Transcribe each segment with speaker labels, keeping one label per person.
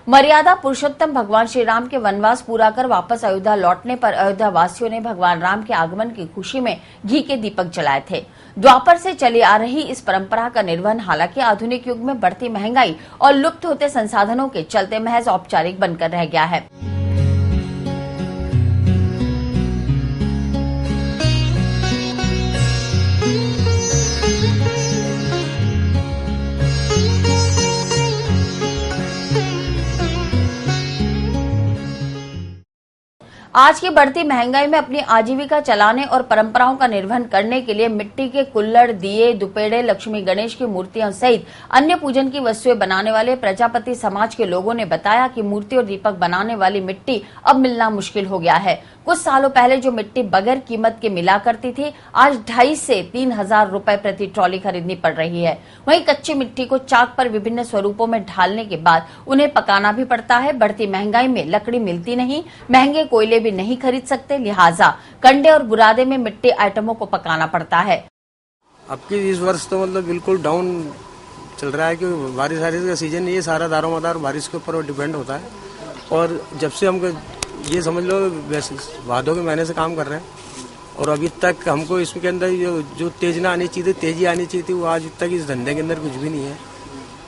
Speaker 1: मर्यादा पुरुषोत्तम भगवान श्री राम के वनवास पूरा कर वापस अयोध्या लौटने पर अयोध्या वासियों ने भगवान राम के आगमन की खुशी में घी के दीपक जलाए थे। द्वापर से चली आ रही इस परंपरा का निर्वहन हालांकि आधुनिक युग में बढ़ती महंगाई और लुप्त होते संसाधनों के चलते महज औपचारिक बनकर रह गया है। आज की बढ़ती महंगाई में अपनी आजीविका चलाने और परंपराओं का निर्वहन करने के लिए मिट्टी के कुल्हड़, दिए, दुपेड़े, लक्ष्मी गणेश की मूर्तियों सहित अन्य पूजन की वस्तुएं बनाने वाले प्रजापति समाज के लोगों ने बताया कि मूर्ति और दीपक बनाने वाली मिट्टी अब मिलना मुश्किल हो गया है। कुछ सालों पहले जो मिट्टी बगैर कीमत के मिला करती थी, आज 2,500 से 3,000 रुपए प्रति ट्रॉली खरीदनी पड़ रही है। वहीं कच्ची मिट्टी को चाक पर विभिन्न स्वरूपों में ढालने के बाद उन्हें पकाना भी पड़ता है। बढ़ती महंगाई में लकड़ी मिलती नहीं, महंगे कोयले भी नहीं खरीद सकते, लिहाजा कंडे और बुरादे में मिट्टी आइटमों को पकाना पड़ता है।
Speaker 2: अब की इस वर्ष तो मतलब बिल्कुल डाउन चल रहा है क्योंकि बारिश का सीजन नहीं है, सारा दारोमदार बारिश के ऊपर डिपेंड होता है। और जब से हम ये समझ लो भादों के महीने से काम कर रहे हैं और अभी तक हमको इसके अंदर जो तेज आनी चाहिए थी, तेजी आनी चाहिए थी, वो आज तक इस धंधे के अंदर कुछ भी नहीं है।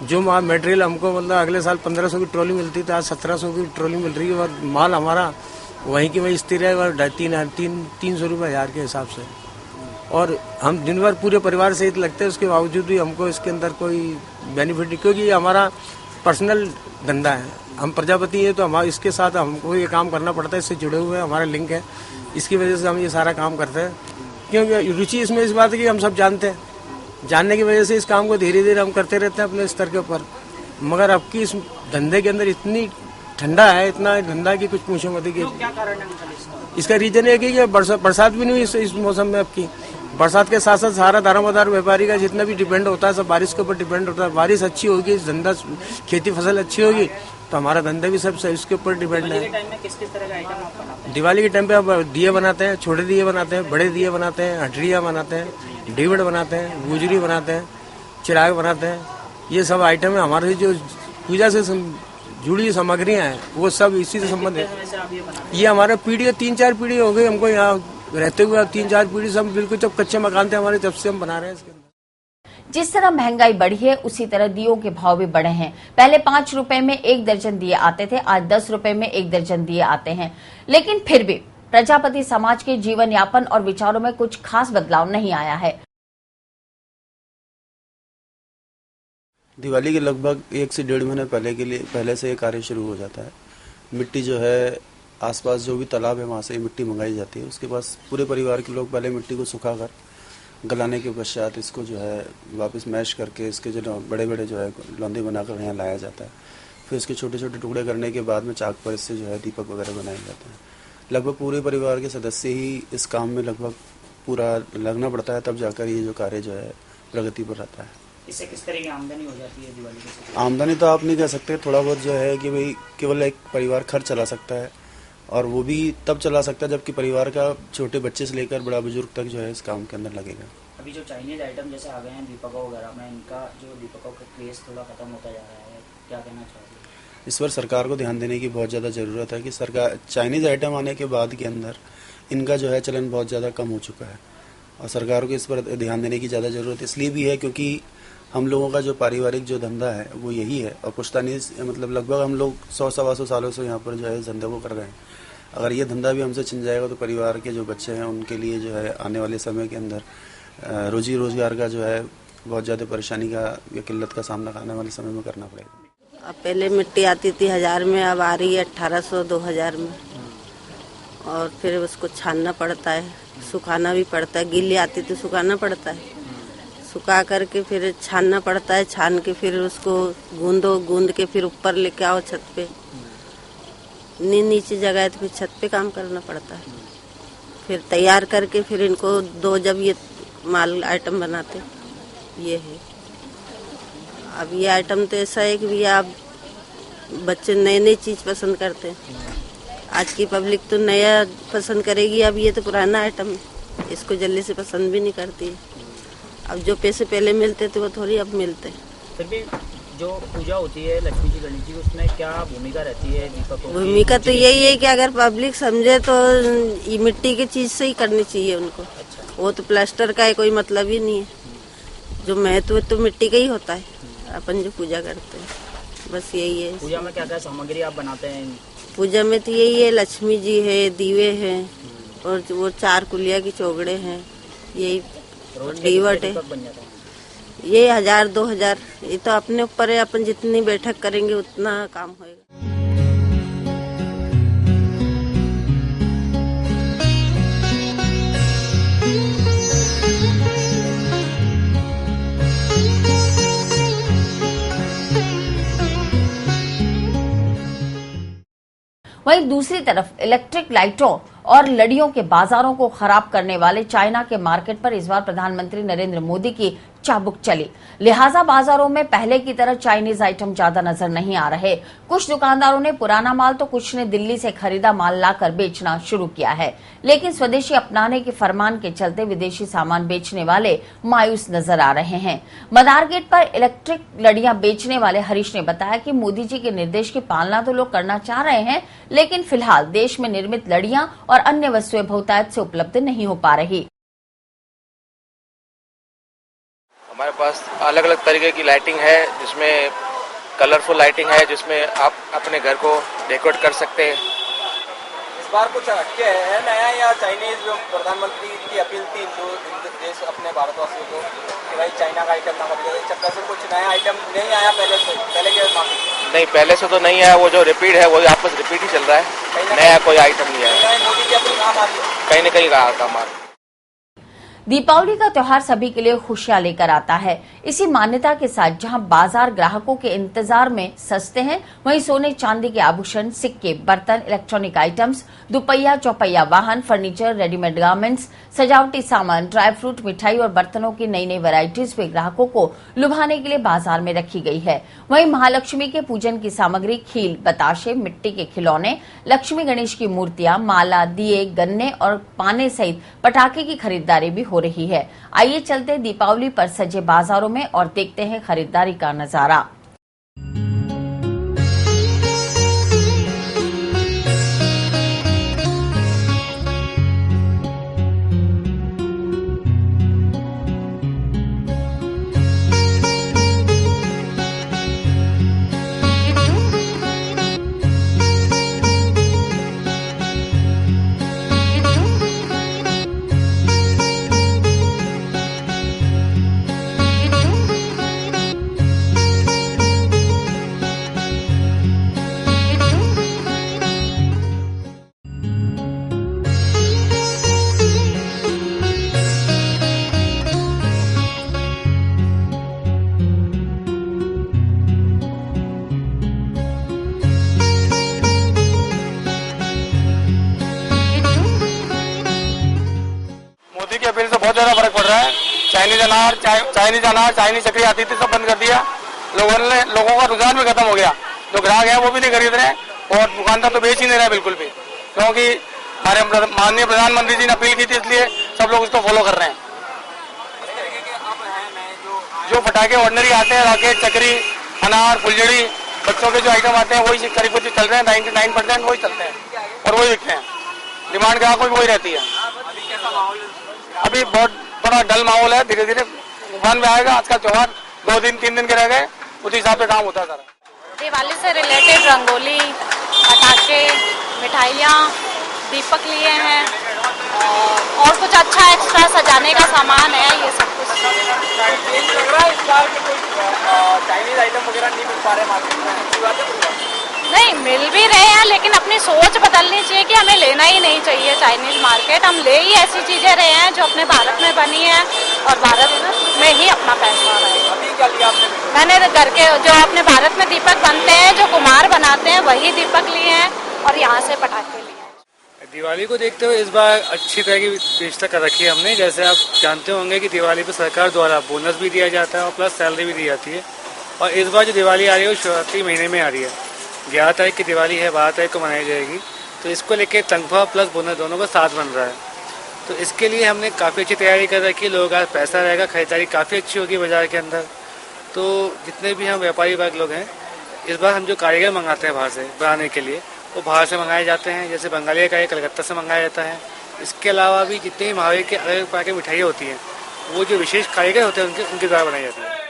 Speaker 2: जो मटेरियल हमको मतलब अगले साल 1500 की ट्रॉली मिलती थी, आज 1700 की ट्रॉली मिल रही है और माल हमारा वहीं की वहीं स्थिर है और 300 रुपये 1000 के हिसाब से। और हम दिन भर पूरे परिवार सहित लगते हैं, उसके बावजूद भी हमको इसके अंदर कोई बेनिफिट नहीं, क्योंकि ये हमारा पर्सनल धंधा है। हम प्रजापति है तो हमारे इसके साथ हमको ये काम करना पड़ता है, इससे जुड़े हुए हमारा लिंक है, इसकी वजह से हम ये सारा काम करते हैं। क्योंकि रुचि इसमें इस बात है कि हम सब जानते हैं, जानने की वजह से इस काम को धीरे धीरे हम करते रहते हैं अपने स्तर के ऊपर। मगर अब की इस धंधे के अंदर इतनी ठंडा है, इतना ठंडा कि कुछ पूछो मत। क्या कारण है इसका? रीजन है कि बरसात भी नहीं हुई इस मौसम में। अब की बरसात के साथ साथ सारा दारोमदार व्यापारी का जितना भी डिपेंड होता है सब बारिश के ऊपर डिपेंड होता है। बारिश अच्छी होगी, धंधा खेती फसल अच्छी होगी तो हमारा धंधा भी सब इसके ऊपर डिपेंड है।
Speaker 3: किस तरह का आइटम आप बनाते हैं?
Speaker 2: दिवाली के टाइम पे आप दिए बनाते हैं, छोटे दिए बनाते हैं, बड़े दिए बनाते हैं, हटड़ियाँ बनाते हैं, डिवड़ बनाते हैं, गुजरी बनाते हैं, चिराग बनाते हैं। ये सब आइटम है हमारे जो पूजा से जुड़ी सामग्रियाँ हैं वो सब इसी से संबंध है। ये हमारे पीढ़ी 3-4 पीढ़ी हो गई हमको यहाँ रहते हुए, 3-4 पीढ़ी सब बिल्कुल जब कच्चे मकान थे हमारे तब से हम बना रहे हैं इसके।
Speaker 1: जिस तरह महंगाई बढ़ी है उसी तरह दियों के भाव भी बढ़े हैं। पहले 5 रुपए में 1 दर्जन दिए आते थे, आज 10 रुपए में 1 दर्जन दिए आते हैं। लेकिन फिर भी प्रजापति समाज के जीवन यापन और विचारों में कुछ खास बदलाव नहीं आया है।
Speaker 4: दिवाली के लगभग 1 से 1.5 महीने पहले से ये कार्य शुरू हो जाता है। मिट्टी जो है आसपास जो भी तालाब है वहाँ से मिट्टी मंगाई जाती है। उसके पास पूरे परिवार के लोग पहले मिट्टी को सुखाकर गलाने के पश्चात इसको जो है वापस मैश करके इसके जो बड़े बड़े जो है लौंदे बनाकर यहाँ लाया जाता है। फिर इसके छोटे छोटे टुकड़े करने के बाद में चाक पर इससे जो है दीपक वगैरह बनाए जाते हैं। लगभग पूरे परिवार के सदस्य ही इस काम में लगभग पूरा लगना पड़ता है, तब जाकर ये जो कार्य जो है प्रगति पर रहता है।
Speaker 3: इससे किस तरह की आमदनी हो जाती है दिवाली के?
Speaker 4: आमदनी तो आप नहीं कह सकते, थोड़ा बहुत जो है कि भाई केवल एक परिवार खर्च चला सकता है और वो भी तब चला सकता है जबकि परिवार का छोटे बच्चे से लेकर बड़ा बुजुर्ग तक जो है इस काम के अंदर लगेगा।
Speaker 3: अभी जो चाइनीज आइटम जैसे आ गए हैं दीपकों वगैरह में, इनका जो दीपकों का क्रेज थोड़ा खत्म होता जा रहा है, क्या कहना चाहोगे?
Speaker 4: इस पर सरकार को ध्यान देने की बहुत ज़्यादा ज़रूरत है कि सरकार चाइनीज़ आइटम आने के बाद के अंदर इनका जो है चलन बहुत ज़्यादा कम हो चुका है और सरकार को इस पर ध्यान देने की ज़्यादा ज़रूरत इसलिए भी है क्योंकि हम लोगों का जो पारिवारिक जो धंधा है वो यही है और पुश्तैनी मतलब लगभग हम लोग 100-125 सालों से यहाँ पर जो है इस धंधे को कर रहे हैं। अगर ये धंधा भी हमसे छिन जाएगा तो परिवार के जो बच्चे हैं उनके लिए जो है आने वाले समय के अंदर रोजी रोजगार का जो है बहुत ज़्यादा परेशानी का या किल्लत का सामना आने वाले समय में करना पड़ेगा।
Speaker 5: अब पहले मिट्टी आती थी 1000 में, अब आ रही है 1800-2000 में और फिर उसको छानना पड़ता है, सुखाना भी पड़ता है। गीली आती तो सुखाना पड़ता है, सुखा करके फिर छानना पड़ता है, छान के फिर उसको गूंद के फिर ऊपर लेके आओ छत पे। नीचे जगह है तो फिर छत पे काम करना पड़ता है। फिर तैयार करके फिर इनको जब ये माल आइटम बनाते ये है। अब ये आइटम तो ऐसा है कि भैया आप बच्चे नई चीज़ पसंद करते हैं। आज की पब्लिक तो नया पसंद करेगी, अब ये तो पुराना आइटम है, इसको जल्दी से पसंद भी नहीं करती है। अब जो पैसे पहले मिलते थे वो थोड़ी अब मिलते हैं।
Speaker 3: फिर भी जो पूजा होती है लक्ष्मी जी गणेश जी, उसमें क्या भूमिका रहती है दीपकों की?
Speaker 5: भूमिका तो यही है कि अगर पब्लिक समझे तो ये मिट्टी की चीज से ही करनी चाहिए उनको।
Speaker 3: अच्छा।
Speaker 5: वो तो प्लास्टर का है, कोई मतलब ही नहीं है। जो महत्व तो मिट्टी का ही होता है, अपन जो पूजा करते हैं, बस यही है।
Speaker 3: पूजा में क्या क्या सामग्री आप बनाते हैं?
Speaker 5: पूजा में तो यही है, लक्ष्मी जी है, दीवे हैं और वो 4 कुलिया की चौगड़े हैं, यही
Speaker 3: रोज
Speaker 5: दीवट है।
Speaker 3: दीपक बन जाते हैं?
Speaker 5: ये 1000-2000, ये तो अपने ऊपर है, अपन जितनी बैठक करेंगे उतना काम होएगा।
Speaker 1: वहीं दूसरी तरफ इलेक्ट्रिक लाइटों और लड़ियों के बाजारों को खराब करने वाले चाइना के मार्केट पर इस बार प्रधानमंत्री नरेंद्र मोदी की चाबुक चली। लिहाजा बाजारों में पहले की तरह चाइनीज आइटम ज्यादा नजर नहीं आ रहे। कुछ दुकानदारों ने पुराना माल तो कुछ ने दिल्ली से खरीदा माल लाकर बेचना शुरू किया है, लेकिन स्वदेशी अपनाने के फरमान के चलते विदेशी सामान बेचने वाले मायूस नजर आ रहे हैं। मदार गेट पर इलेक्ट्रिक लड़ियां बेचने वाले हरीश ने बताया कि मोदी जी के निर्देश की पालना तो लोग करना चाह रहे हैं, लेकिन फिलहाल देश में निर्मित लड़ियां और अन्य वस्तुएं बहुतायत से उपलब्ध नहीं हो पा रही।
Speaker 6: हमारे पास अलग अलग तरीके की लाइटिंग है, जिसमें कलरफुल लाइटिंग है, जिसमें आप अपने घर को डेकोरेट कर सकते हैं।
Speaker 7: इस बार कुछ हटके है नया, या चाइनीज जो प्रधानमंत्री की अपील थी हिंदू देश अपने भारतवासियों को कि भाई चाइना का आइटम ना खरीदे, इस चक्कर से कुछ नया आइटम नहीं आया पहले के मामले?
Speaker 6: नहीं, पहले से तो नहीं आया, वो जो रिपीट है वो आपस रिपीट ही चल रहा है, नया कोई आइटम नहीं आया।
Speaker 7: मोदी की अपील काम आ रही है,
Speaker 6: कहीं न कहीं काम आ रहा है।
Speaker 1: दीपावली का त्योहार सभी के लिए खुशियां लेकर आता है। इसी मान्यता के साथ जहां बाजार ग्राहकों के इंतजार में सस्ते हैं, वहीं सोने चांदी के आभूषण, सिक्के, बर्तन, इलेक्ट्रॉनिक आइटम्स, दुपहिया चौपहिया वाहन, फर्नीचर, रेडीमेड गारमेंट्स, सजावटी सामान, ड्राई फ्रूट, मिठाई और बर्तनों की नई नई वैरायटीज भी ग्राहकों को लुभाने के लिए बाजार में रखी गई है। वहीं महालक्ष्मी के पूजन की सामग्री, खील, बताशे, मिट्टी के खिलौने, लक्ष्मी गणेश की मूर्तियां, माला, दिए, गन्ने और पाने सहित पटाखे की खरीदारी भी हो रही है। आइए चलते दीपावली पर सजे बाजारों में और देखते हैं खरीदारी का नजारा।
Speaker 6: चाइनीज अनार, चाइनीज चकरी आती थी, सब बंद कर दिया। लोगों का रुझान भी खत्म हो गया, जो ग्राहक है वो भी नहीं खरीद रहे और दुकानदार तो बेच ही नहीं रहे बिल्कुल भी, क्योंकि हमारे माननीय प्रधानमंत्री जी ने अपील की थी, इसलिए सब लोग इसको फॉलो कर रहे हैं। जो पटाखे ऑर्डिनरी आते हैं, रॉकेट, चकरी, अनार, फुलझड़ी, बच्चों के जो आइटम आते हैं वही करीब चल रहे हैं, 99% वही चलते हैं और वही बिकते हैं। डिमांड ग्राहकों की वही रहती है। अभी बहुत बड़ा डल माहौल है, धीरे धीरे दुकान में आएगा। आज का त्योहार 2 दिन 3 दिन के रह गए, उस हिसाब से काम होता है सारा।
Speaker 8: दिवाली से रिलेटेड रंगोली, पटाखे, मिठाइयाँ, दीपक लिए हैं और कुछ अच्छा एक्स्ट्रा सजाने का सामान है, ये सब कुछ।
Speaker 7: लग रहा है इस बार के कोई चाइनीज आइटम वगैरह नहीं मिल पा रहे मार्केट में?
Speaker 8: नहीं, मिल भी रहे हैं, लेकिन अपनी सोच बदलनी चाहिए कि हमें लेना ही नहीं चाहिए चाइनीज मार्केट। हम ले ही ऐसी चीजें रहे हैं जो अपने भारत में बनी है और भारत में ही अपना पैसा आ रहा है।
Speaker 7: अभी क्या लिया आपने?
Speaker 8: मैंने घर के जो अपने भारत में दीपक बनते हैं, जो कुम्हार बनाते हैं, वही दीपक लिए हैं और यहाँ से पटाखे लिए हैं।
Speaker 9: दिवाली को देखते हुए इस बार अच्छी तरह की व्यवस्था कर रखी है हमने। जैसे आप जानते होंगे कि दिवाली पर सरकार द्वारा बोनस भी दिया जाता है और प्लस सैलरी भी दी जाती है। और इस बार जो दिवाली आ रही है वो शिवरात्रि महीने में आ रही है। 11 तारीख की दिवाली है, 12 तारीख को मनाई जाएगी, तो इसको लेके तनख्वाह प्लस बोनस दोनों का साथ बन रहा है। तो इसके लिए हमने काफ़ी अच्छी तैयारी कर रखी है। लोगों का पैसा रहेगा, खरीदारी काफ़ी अच्छी होगी बाज़ार के अंदर। तो तो जितने भी हम व्यापारी वर्ग लोग हैं, इस बार हम जो कारीगर मंगाते हैं बाहर से बनाने के लिए, वो बाहर से मंगाए जाते हैं। जैसे बंगाली का कलकत्ता से मंगाया जाता है। इसके अलावा भी जितने भी महावीर के अलग प्रकार की मिठाइयाँ होती हैं, वो जो विशेष कारीगर होते हैं उनके द्वारा बनाई जाती है।